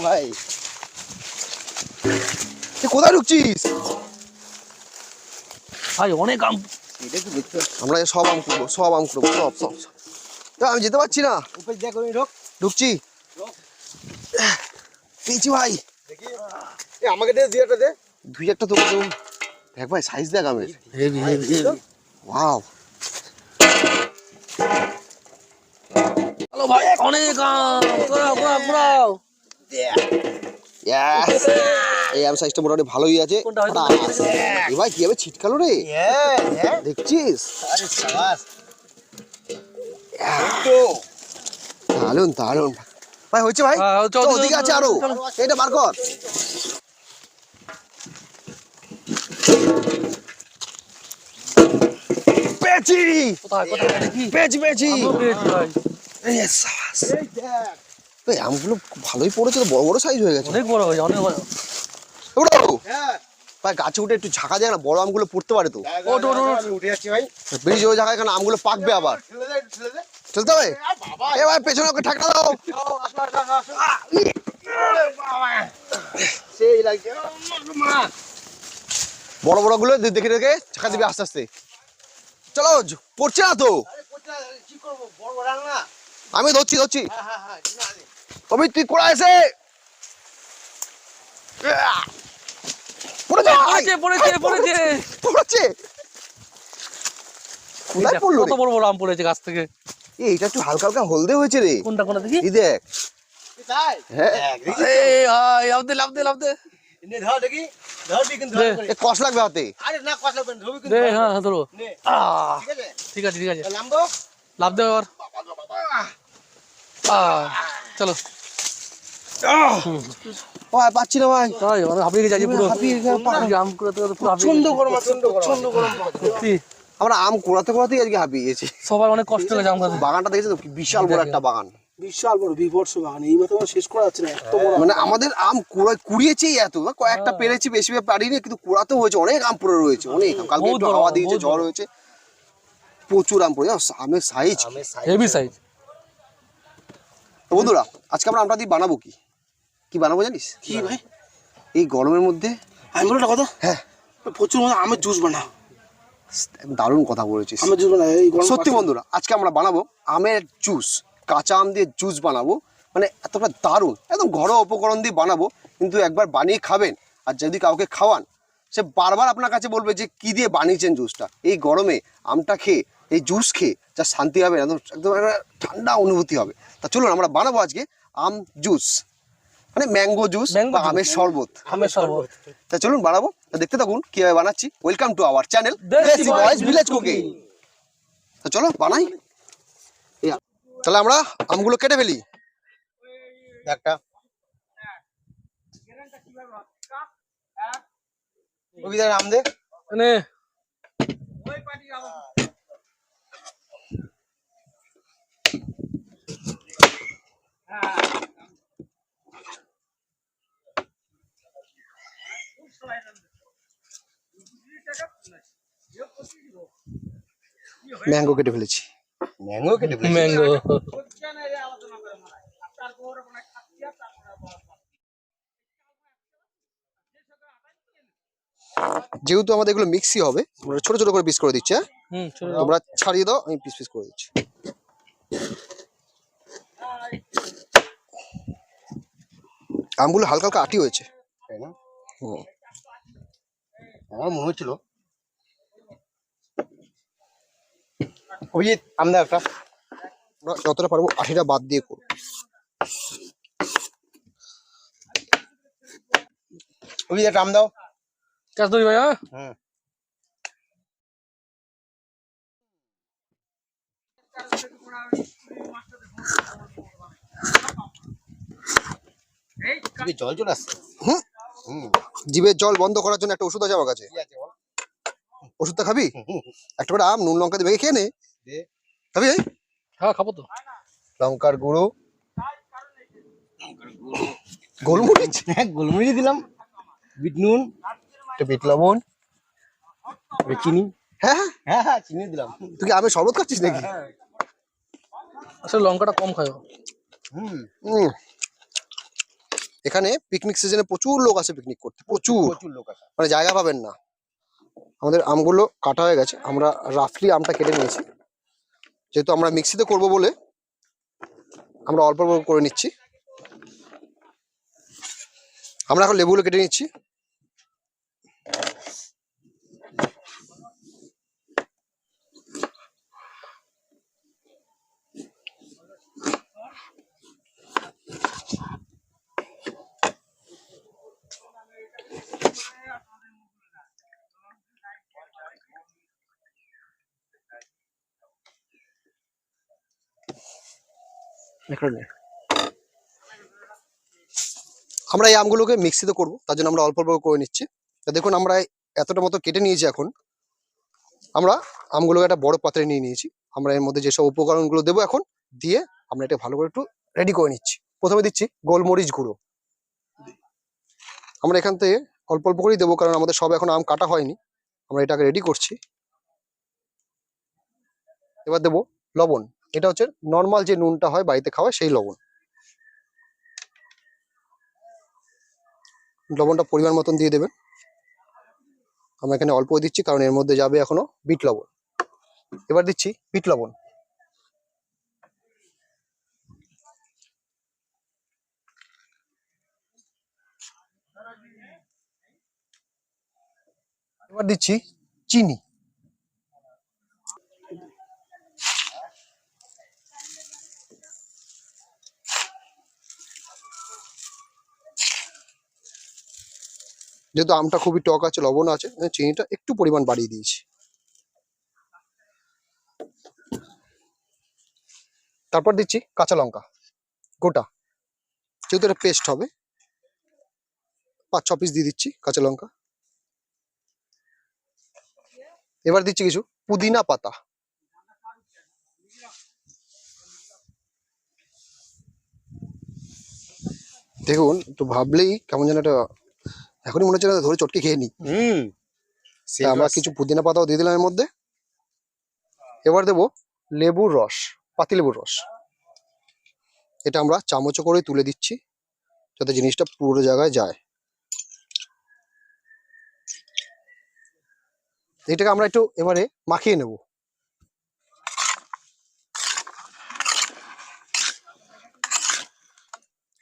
ভাই তুই কোথায় ঢুকছিস? ভাই অনেক আম। আমরা সব আম করবো, সব আম করবো, সব সব সব। আমি যেতে পারছি না। ঢুকছি। পেয়েছি ভাই। আমাকে দে, দুই একটা দে। দুই একটা তোকে দেবো। দেখ ভাই সাইজ দেখ আমের। Heavy heavy heavy. Wow. Hello ভাই অনেক আম। ঘোরাও ঘোরাও ঘোরাও। ইয়েস। এই আম সাইজটা মোটামুটি ভালোই আছে। কোনটা হয়তো এ ভাই কিভাবে ছিটকালো রে? দেখছিস? আরে সাবাস। দারুন দারুন ভাই। হয়েছে ভাই? চল, ওদিকে আছে আরো। এটা বার কর। পেয়েছি। কোথায় কোথায় দেখি? পেয়েছি পেয়েছি। আমিও পেয়েছি ভাই। ইয়েস সাবাস। এই আমগুলো ভালোই পড়েছে তো, বড় বড় সাইজ হয়ে গেছে। অনেক বড় হয়েছে, অনেক বড়। ভাই গাছে উঠে একটু ঝাঁকা দেয় না, বড় আমগুলো পড়তে পারে তো। আমি উঠে যাচ্ছি ভাই। ব্রিজ ওই জায়গায় কারণ আমগুলো পাকবে আবার। চলতে হবে। এ ভাই পেছনে ওকে ঠাকটা দাও। সেই লাগছে। বড় বড় গুলো দেখে দেখে ঝাঁকা দিবি আস্তে আস্তে। চলো পড়ছে না তো। কি করবো, বড় বড় না। আমি ধরছি ধরছি। হ্যাঁ তবে তুই কোড়া এসে পড়েছে পড়েছে পড়েছে পড়েছে। পড়েছে। কোথায় পড়লো কত বড় বড় আম পড়েছে গাছ থেকে। এইটা একটু হালকা হালকা হলদে হয়েছে রে। কোনটা কোনটা দেখি? এই দেখ। তাই? হ্যাঁ এই হাই লাভ দে লাভ দে লাভ দে। নে ধর দেখি। ধর দি কিন্তু ধর করে। এ কষ লাগবে হাতে। আরে না কষ্ট লাগবে না, ধরবি কিন্তু। দে হ্যাঁ হ্যাঁ ধরো। নে। ঠিক আছে? ঠিক আছে ঠিক আছে। নামবো। লাভ দে আর। চলো। ভাই পাচ্ছি না ভাই। তাই অনেক হাঁপিয়ে গেছে আজ পুরো। হাঁপিয়ে গেছে, আম করে তো পুরো হাঁপিয়ে প্রচন্ড গেছে। গরম, প্রচন্ড গরম। সত্যি আমরা আম কোড়াতে কোড়াতেই আজকে হাঁপিয়ে গেছি। সবাই অনেক কষ্ট হয়েছে আম গাছে। বাগানটা দেখেছো তো, কি বিশাল বড় একটা বাগান। বিশাল বড় বিভৎস বাগান, এই মতো শেষ করা যাচ্ছে না, এত বড়। মানে আমাদের আম কুড়িয়েছেই এত, কয়েকটা পেরেছি, বেশি পারিনি, কিন্তু কুড়াতে হয়েছে, অনেক আম পড়ে রয়েছে, অনেক আম। কালকে বহুত একটু বড় হাওয়া আম, দিয়েছে, বহুত ঝড় বড়। হয়েছে, প্রচুর আম পড়ে। আমের সাইজ হেভি সাইজ। বন্ধুরা, আজকে আমরা আমটা দিয়ে বানাবো কি কি বানাবো জানিস? কি ভাই? এই গরমের মধ্যে আমি বলি একটা কথা। হ্যাঁ, প্রচুর মতো আমের জুস বানা। দারুণ কথা বলেছিস। আমের জুস বানা এই গরম। সত্যি বন্ধুরা, আজকে আমরা বানাবো আমের জুস। কাঁচা আম দিয়ে জুস বানাবো, মানে এতটা দারুণ, একদম ঘরোয়া উপকরণ দিয়ে বানাবো। কিন্তু একবার বানিয়ে খাবেন, আর যদি কাউকে খাওয়ান, সে বারবার আপনার কাছে বলবে যে কি দিয়ে বানিয়েছেন জুসটা। এই গরমে আমটা খেয়ে, এই জুস খেয়ে যা শান্তি হবে, একদম একদম একটা ঠান্ডা অনুভূতি হবে। তা চলুন আমরা বানাবো আজকে আম জুস, মানে ম্যাঙ্গো জুস বা আমের শরবত। আমের শরবত। তা চলুন বানাবো, তা দেখতে থাকুন কিভাবে বানাচ্ছি। ওয়েলকাম টু আওয়ার চ্যানেল দেশি বয়েজ ভিলেজ কুকিং। তো চলো বানাই। তাহলে আমরা আমগুলো কেটে ফেলি। একটা কবিতার আম দে। মানে ম্যাঙ্গো কেটে ফেলেছি। ম্যাঙ্গো কেটে ফেলেছি। ম্যাঙ্গো। যেহেতু আমাদের এগুলো মিক্সি হবে, আমরা ছোট ছোট করে পিস করে দিচ্ছি। হুম ছোট। তোমরা ছাড়িয়ে দাও, আমি পিস পিস করে দিচ্ছি। আমগুলো হালকা হালকা আটি হয়েছে, তাই না? হুম। আমার মনে হচ্ছিল অভিজিৎ আম দাও একটা। আমরা যতটা পারবো আটিটা বাদ দিয়ে করবো। অভিজিৎ একটা আম দাও। কাজ দই ভাই। হ্যাঁ হুম। জল চলে আসছে। হুম, জিভের জল বন্ধ করার জন্য একটা ওষুধ আছে আমার কাছে। কি আছে বল? ওষুধটা খাবি? একটা করে আম নুন লঙ্কা দিয়ে মেখে খেয়ে নে। দে। খাবি? হ্যাঁ খাবো তো। লঙ্কার গুঁড়ো, গোলমরিচ, হ্যাঁ গোলমরিচ দিলাম, বিট নুন, একটা বিট লবণ, চিনি। হ্যাঁ হ্যাঁ হ্যাঁ চিনি দিলাম। তুই কি আমের শরবত খাচ্ছিস নাকি? আসলে লঙ্কাটা কম খাও। এখানে পিকনিক সিজনে প্রচুর লোক আসে পিকনিক করতে, প্রচুর লোক আছে। মানে জায়গা পাবেন না। আমাদের আমগুলো কাটা হয়ে গেছে, আমরা রাফলি আমটা কেটে নিয়েছি, যেহেতু আমরা মিক্সিতে করব বলে আমরা অল্প অল্প করে নিচ্ছি। আমরা এখন লেবুগুলো কেটে নিচ্ছি। আমরা এই আমগুলোকে মিক্সিতে করব, তার জন্য আমরা অল্প অল্প করে নিচ্ছি। তা দেখুন আমরা এতটা মতো কেটে নিয়েছি। এখন আমরা আমগুলোকে একটা বড় পাত্রে নিয়ে নিয়েছি। আমরা এর মধ্যে যেসব উপকরণগুলো দেবো এখন দিয়ে আমরা এটা ভালো করে একটু রেডি করে নিচ্ছি। প্রথমে দিচ্ছি গোলমরিচ গুঁড়ো। আমরা এখান থেকে অল্প অল্প করেই দেবো, কারণ আমাদের সব এখন আম কাটা হয়নি। আমরা এটাকে রেডি করছি। এবার দেবো লবণ। এটা হচ্ছে নর্মাল যে নুনটা হয় বাড়িতে খাওয়া, সেই লবণ। লবণটা পরিমাণ মতন দিয়ে দেবেন। আমরা এখানে অল্প দিচ্ছি কারণ এর মধ্যে যাবে এখনো বিট লবণ। এবার দিচ্ছি বিট লবণ। এবার দিচ্ছি চিনি। যেহেতু আমটা খুবই টক আছে, লবণ আছে, চিনিটা একটু পরিমাণ বাড়িয়ে দিয়েছি। তারপর দিচ্ছি কাঁচা লঙ্কা গোটা, যেহেতু এটা পেস্ট হবে 5-6 পিস দিয়ে দিচ্ছি কাঁচা লঙ্কা। এবার দিচ্ছি কিছু পুদিনা পাতা। দেখুন একটু ভাবলেই কেমন যেন একটা এখনই মনে হচ্ছে না ধরে চটকে খেয়ে নিই। আমরা কিছু পুদিনা পাতাও দিয়ে দিলাম এর মধ্যে। এবার দেবো লেবুর রস, পাতিলেবুর রস। এটা আমরা চামচে করে তুলে দিচ্ছি যাতে জিনিসটা পুরো জায়গায় যায়। এটাকে আমরা একটু এবারে মাখিয়ে নেব।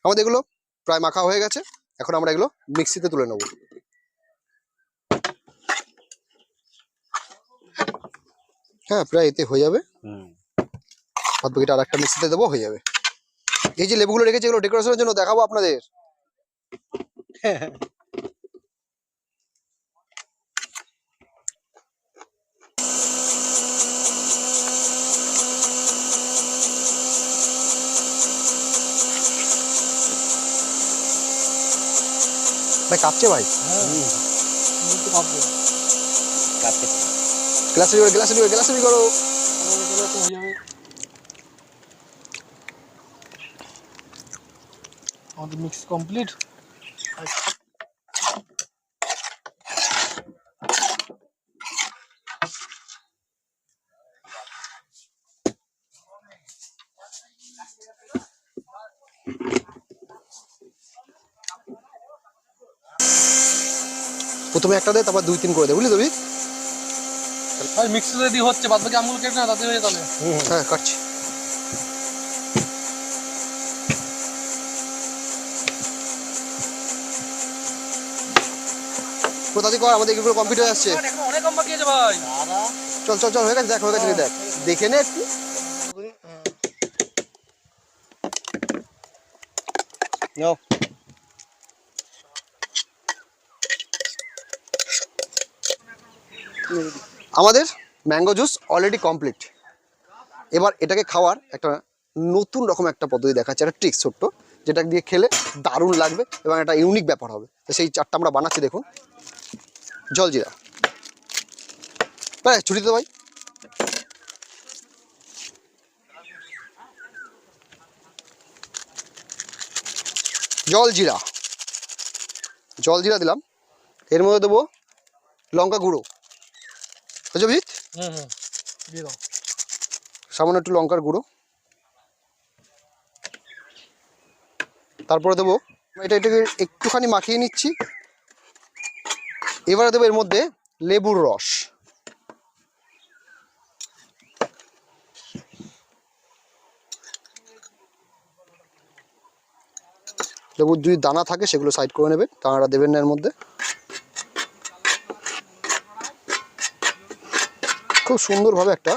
আমাদের এগুলো প্রায় মাখা হয়ে গেছে। এখন আমরা এগুলো মিক্সিতে তুলে নেব। হ্যাঁ, প্রায় এতে হয়ে যাবে। বাদ বাকিটা আর একটা মিক্সিতে দেবো, হয়ে যাবে। এই যে লেবুগুলো রেখেছি এগুলো ডেকোরেশনের জন্য দেখাবো আপনাদের। ভাই কাঁপছে ভাই। গ্লাসে দিবে, গ্লাসে দিবে, গ্লাসে দিবে করো। আমাদের মিক্স কমপ্লিট। প্রথমে একটা দে, তারপর 2-3 করে দে, বুঝলি তো? ভাই মিক্স রেডি হচ্ছে, বাদ বাকি আমগুলো কেটে না তাতে হয়ে তাহলে। হ্যাঁ কাটছি। কোথাদি কর, আমাদের এগুলো কমপ্লিট হয়ে আসছে। এখন অনেক কম বাকি আছে ভাই। চল চল চল, হয়ে গেছে, দেখ হয়ে গেছে, দেখ দেখে নে একটু। আমাদের ম্যাঙ্গো জুস অলরেডি কমপ্লিট। এবার এটাকে খাওয়ার একটা নতুন রকম একটা পদ্ধতি দেখাচ্ছে, একটা ট্রিক্স ছোট্ট, যেটা দিয়ে খেলে দারুণ লাগবে এবং একটা ইউনিক ব্যাপার হবে। তো সেই চারটা আমরা বানাচ্ছি, দেখুন। জলজিরা, ভাই ছুটি তো ভাই। জলজিরা, জলজিরা দিলাম। এর মধ্যে দেবো লঙ্কা গুঁড়ো, বুঝছো অভিজিৎ? দিয়ে দাও। সামান্য একটু লঙ্কার গুঁড়ো। তারপরে দেবো এটাকে একটুখানি মাখিয়ে নিচ্ছি। এবারে দেবো এর মধ্যে লেবুর রস। লেবুর যদি দানা থাকে সেগুলো সাইড করে নেবেন, দানাটা দেবেন না এর মধ্যে। খুব সুন্দরভাবে একটা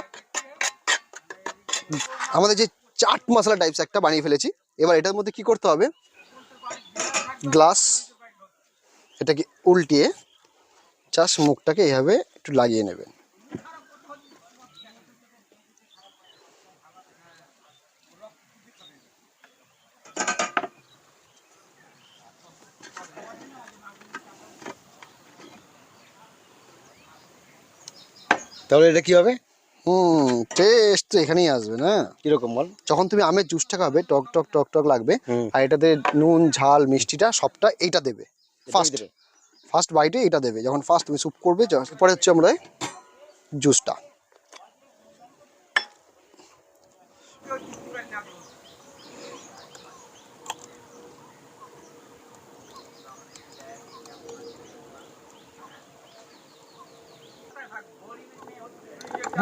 আমাদের যে চাট মশলা টাইপস একটা বানিয়ে ফেলেছি। এবার এটার মধ্যে কি করতে হবে, গ্লাস এটাকে উল্টিয়ে জাস্ট মুখটাকে এইভাবে একটু লাগিয়ে নেবেন। তাহলে এটা কি হবে? টেস্ট তো এখানেই আসবে না। কিরকম বল? যখন তুমি আমের জুসটা খাবে টক টক টক টক লাগবে, আর এটাতে নুন ঝাল মিষ্টিটা সবটা এইটা দেবে। ফার্স্ট বাইটে এটা দেবে, যখন ফার্স্ট তুমি স্যুপ করবে। পরে হচ্ছে আমরা জুসটা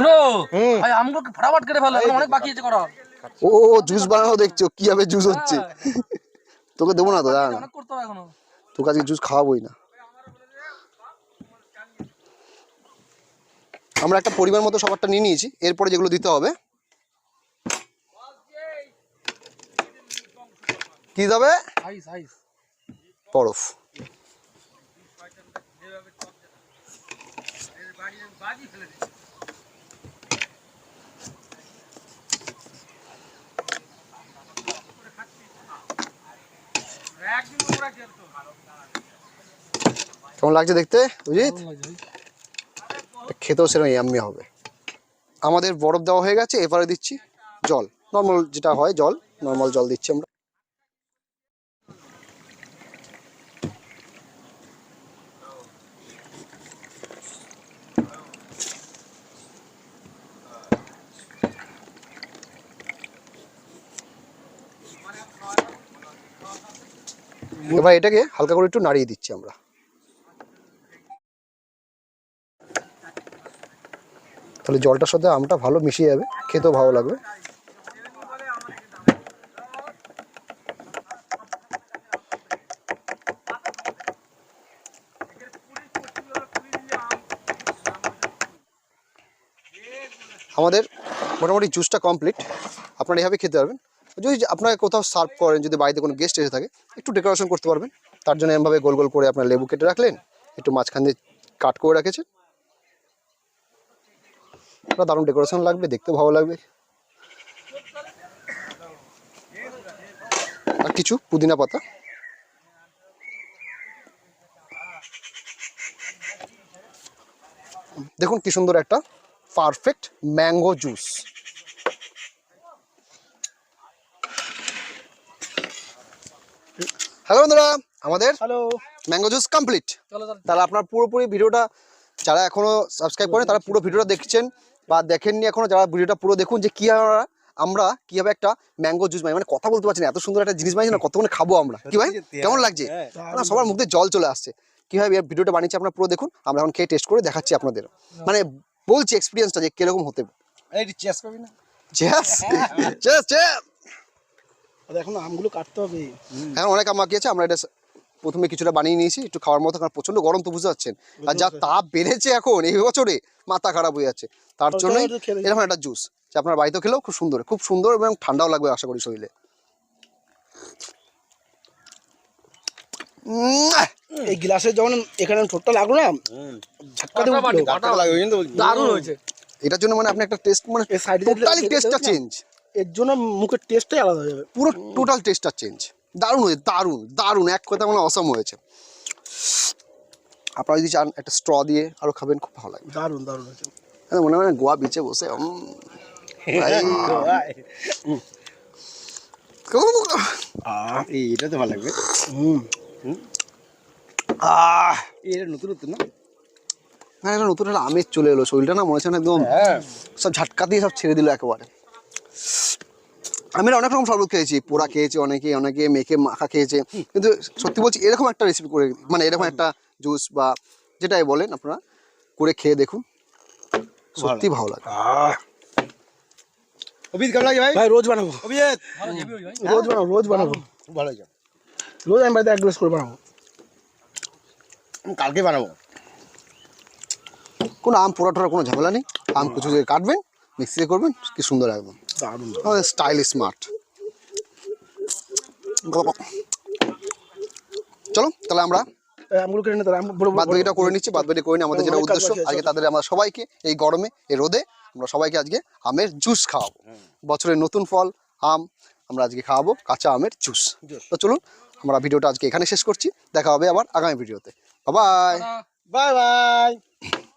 ব্রো ভাই আমগুলো ফটাফট কেটে ফেলো, এখন অনেক বাকি আছে করা। ও জুস বানানো দেখছো কিভাবে জুস হচ্ছে। তোকে দেবো না তো, দাঁড়া না, অনেক করতে হবে এখনো। তোকে আজকে জুস খাওয়াবোই না। আমরা একটা পরিমাণ মতো সবারটা নিয়ে নিয়েছি। এরপরে যেগুলো দিতে হবে, কি দেবে, বরফ। কেমন লাগছে দেখতে বুঝিত? খেতেও সেরকম ইয়াম্মি হবে। আমাদের বরফ দেওয়া হয়ে গেছে, এবারে দিচ্ছি জল, নর্মাল যেটা হয় জল, নর্মাল জল দিচ্ছি আমরা। এবার এটাকে হালকা করে একটু নাড়িয়ে দিচ্ছি আমরা। তাহলে জলটার সাথে আমটা ভালো মিশিয়ে যাবে, খেতেও ভালো লাগবে। আমাদের মোটামুটি জুসটা কমপ্লিট। আপনারা এভাবে খেতে পারবেন। যদি আপনারা কোথাও সার্ভ করেন, যদি বাড়িতে কোনো গেস্ট এসে থাকে, একটু ডেকোরেশন করতে পারবেন। তার জন্য এমনভাবে গোল গোল করে আপনার লেবু কেটে রাখলেন, একটু মাঝখান দিয়ে কাট করে রেখেছেন, দারুণ ডেকোরেশন লাগবে, দেখতেও ভালো লাগবে। আর কিছু পুদিনা পাতা। দেখুন কি সুন্দর একটা পারফেক্ট ম্যাঙ্গো জুস। হ্যালো বন্ধুরা, আমাদের ম্যাঙ্গো জুস কমপ্লিট। তাহলে আপনার পুরোপুরি ভিডিওটা যারা এখনো সাবস্ক্রাইব করেন তারা পুরো ভিডিওটা দেখছেন, বা দেখেননি এখনো, যারা ভিডিওটা পুরো দেখুন যে কি আমরা কিভাবে একটা ম্যাঙ্গো জুস বানাই। মানে কথা বলতে পারছি না, এত সুন্দর একটা জিনিস বানিয়েছি না, কতক্ষণ খাবো আমরা। কি ভাই কেমন লাগছে? সবার মুখে জল চলে আসছে। কিভাবে ভিডিওটা বানিয়েছি আপনারা পুরো দেখুন, আমরা এখন খেয়ে টেস্ট করে দেখাচ্ছি আপনাদের। মানে বলছি এক্সপিরিয়েন্সটা যে কিরকম হতে পারে। এখন আমগুলো কাটতে হবে। হ্যাঁ, অনেক আম মাখিয়েছে। আমরা এটা প্রথমে কিছুটা বানিয়ে নিয়েছি একটু খাওয়ার মতো, কারণ প্রচন্ড গরম তো বুঝতে পারছেন, আর যা তাপ বেড়েছে এখন এই বছরে মাথা খারাপ হয়ে যাচ্ছে। তার জন্যই এরকম একটা জুস যে আপনার বাড়িতে খেলেও খুব সুন্দর এবং ঠান্ডাও লাগবে আশা করি শরীরে। এই গ্লাসে যখন এখানে ঠোঁটটা লাগলো না, দারুণ হয়েছে। এটার জন্য মানে আপনি একটা টেস্ট, মানে টোটালি টেস্টটা চেঞ্জ। এর জন্য মুখের টেস্টটাই আলাদা হয়ে যাবে, পুরো টোটাল টেস্টটা চেঞ্জ। দারুণ হয়েছে, দারুণ এক কথা মানে অসম হয়েছে। আপনারা যদি চান একটা স্ট্র দিয়ে আরো খাবেন, খুব ভালো লাগবে। দারুণ হয়েছে। মনে হয় গোয়া বিচে বসে এটা তো ভালো লাগবে। এটা নতুন না? হ্যাঁ, এটা নতুন একটা আমেজ চলে এলো, শরীরটা না মনে হচ্ছে না একদম সব ঝাটকা দিয়ে সব ছেড়ে দিল একেবারে। আমি অনেক রকম শরবত খেয়েছি, পোড়া খেয়েছি, অনেকে মেখে মাখা খেয়েছে, কিন্তু সত্যি বলছি এরকম একটা রেসিপি করে, মানে এরকম একটা জুস বা যেটাই বলেন আপনারা করে খেয়ে দেখুন, সত্যি ভালো লাগে। অভিজিৎ কেমন লাগে ভাই? ভাই রোজ বানাবো, অভিজিৎ রোজ বানাবো। ভালো হয়েছে। রোজ আমি বাড়িতে 1 গ্লাস করে বানাবো। কালকে বানাবো। কোনো আম পোড়া টোড়ার কোনো ঝামেলা নেই, আম কিছু কাটবেন, মিক্সিতে করবেন, কি সুন্দর একদম দারুণ। Style smart. চলো তাহলে আমরা আমগুলো কেটে নিতে বড় বাদ বাকিটা করে নিচ্ছি, বাদ বাকি করে নিই। আমাদের যেটা অনেক কাজ উদ্দেশ্য বাকি আছে। আজকে তাদের আমরা সবাইকে এই গরমে এই রোদে আমরা সবাইকে আজকে আমের জুস খাওয়াবো, বছরের নতুন ফল আম আমরা আজকে খাওয়াবো কাঁচা আমের জুস। তো চলুন আমরা ভিডিওটা আজকে এখানে শেষ করছি, দেখা হবে আবার আগামী ভিডিওতে। Bye bye. Bye bye.